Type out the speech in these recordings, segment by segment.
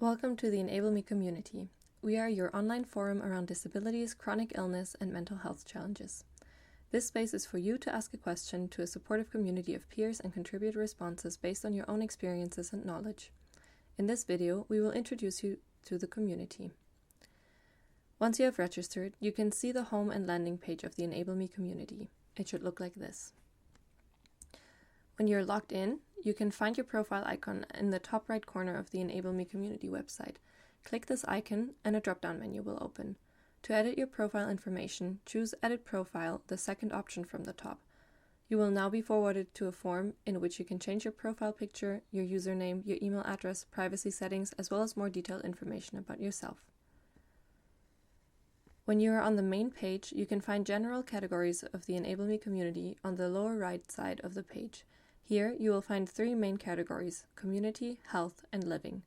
Welcome to the EnableMe community. We are your online forum around disabilities, chronic illness, and mental health challenges. This space is for you to ask a question to a supportive community of peers and contribute responses based on your own experiences and knowledge. In this video, we will introduce you to the community. Once you have registered, you can see the home and landing page of the EnableMe community. It should look like this. When you're logged in, you can find your profile icon in the top right corner of the EnableMe community website. Click this icon and a drop-down menu will open. To edit your profile information, choose Edit Profile, the second option from the top. You will now be forwarded to a form in which you can change your profile picture, your username, your email address, privacy settings, as well as more detailed information about yourself. When you are on the main page, you can find general categories of the EnableMe community on the lower right side of the page. Here, you will find three main categories: community, health, and living.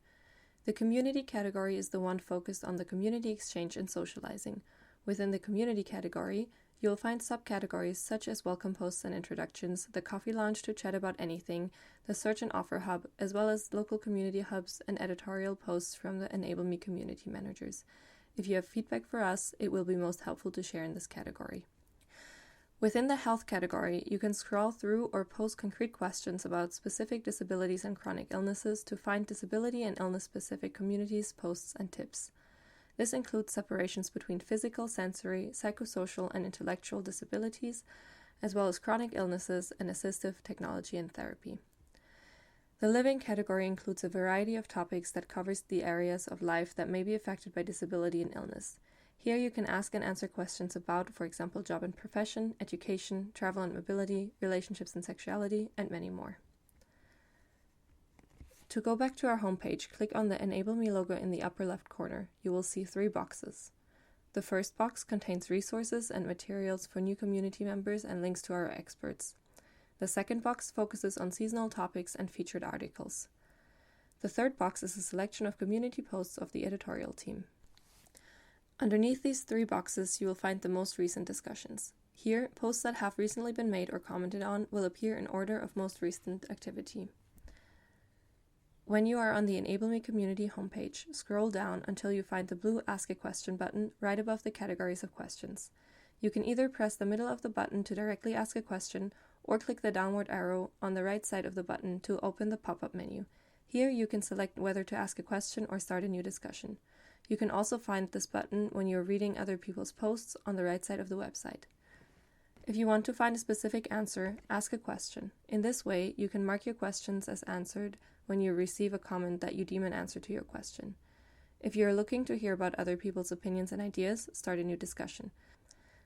The community category is the one focused on the community exchange and socializing. Within the community category, you will find subcategories such as welcome posts and introductions, the coffee lounge to chat about anything, the search and offer hub, as well as local community hubs and editorial posts from the EnableMe community managers. If you have feedback for us, it will be most helpful to share in this category. Within the health category, you can scroll through or post concrete questions about specific disabilities and chronic illnesses to find disability and illness-specific communities, posts, and tips. This includes separations between physical, sensory, psychosocial, and intellectual disabilities, as well as chronic illnesses and assistive technology and therapy. The living category includes a variety of topics that covers the areas of life that may be affected by disability and illness. Here you can ask and answer questions about, for example, job and profession, education, travel and mobility, relationships and sexuality, and many more. To go back to our homepage, click on the EnableMe logo in the upper left corner. You will see three boxes. The first box contains resources and materials for new community members and links to our experts. The second box focuses on seasonal topics and featured articles. The third box is a selection of community posts of the editorial team. Underneath these three boxes, you will find the most recent discussions. Here, posts that have recently been made or commented on will appear in order of most recent activity. When you are on the EnableMe community homepage, scroll down until you find the blue Ask a Question button right above the categories of questions. You can either press the middle of the button to directly ask a question or click the downward arrow on the right side of the button to open the pop-up menu. Here you can select whether to ask a question or start a new discussion. You can also find this button when you're reading other people's posts on the right side of the website. If you want to find a specific answer, ask a question. In this way, you can mark your questions as answered when you receive a comment that you deem an answer to your question. If you are looking to hear about other people's opinions and ideas, start a new discussion.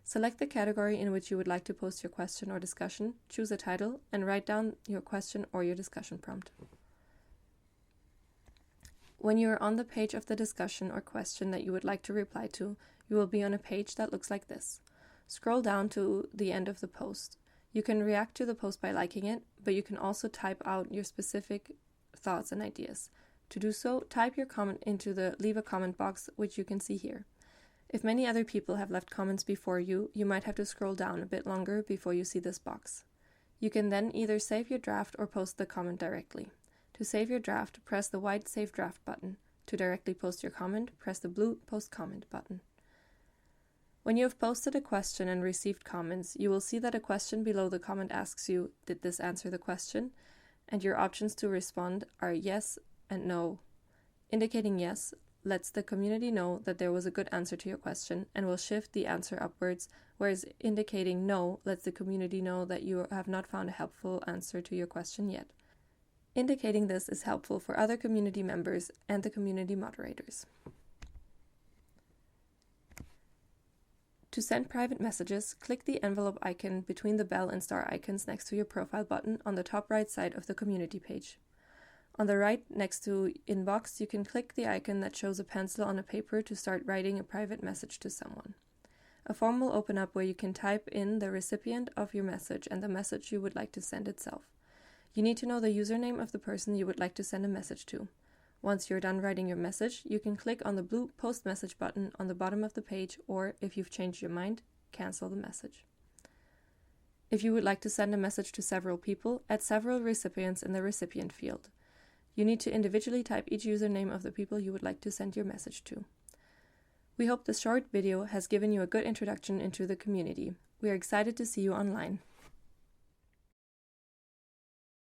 Select the category in which you would like to post your question or discussion, choose a title, and write down your question or your discussion prompt. When you are on the page of the discussion or question that you would like to reply to, you will be on a page that looks like this. Scroll down to the end of the post. You can react to the post by liking it, but you can also type out your specific thoughts and ideas. To do so, type your comment into the Leave a Comment box, which you can see here. If many other people have left comments before you, you might have to scroll down a bit longer before you see this box. You can then either save your draft or post the comment directly. To save your draft, press the white Save Draft button. To directly post your comment, press the blue Post Comment button. When you have posted a question and received comments, you will see that a question below the comment asks you, "Did this answer the question?" And your options to respond are yes and no. Indicating yes lets the community know that there was a good answer to your question and will shift the answer upwards, whereas indicating no lets the community know that you have not found a helpful answer to your question yet. Indicating this is helpful for other community members and the community moderators. To send private messages, click the envelope icon between the bell and star icons next to your profile button on the top right side of the community page. On the right, next to Inbox, you can click the icon that shows a pencil on a paper to start writing a private message to someone. A form will open up where you can type in the recipient of your message and the message you would like to send itself. You need to know the username of the person you would like to send a message to. Once you're done writing your message, you can click on the blue Post Message button on the bottom of the page, or, if you've changed your mind, cancel the message. If you would like to send a message to several people, add several recipients in the recipient field. You need to individually type each username of the people you would like to send your message to. We hope this short video has given you a good introduction into the community. We are excited to see you online.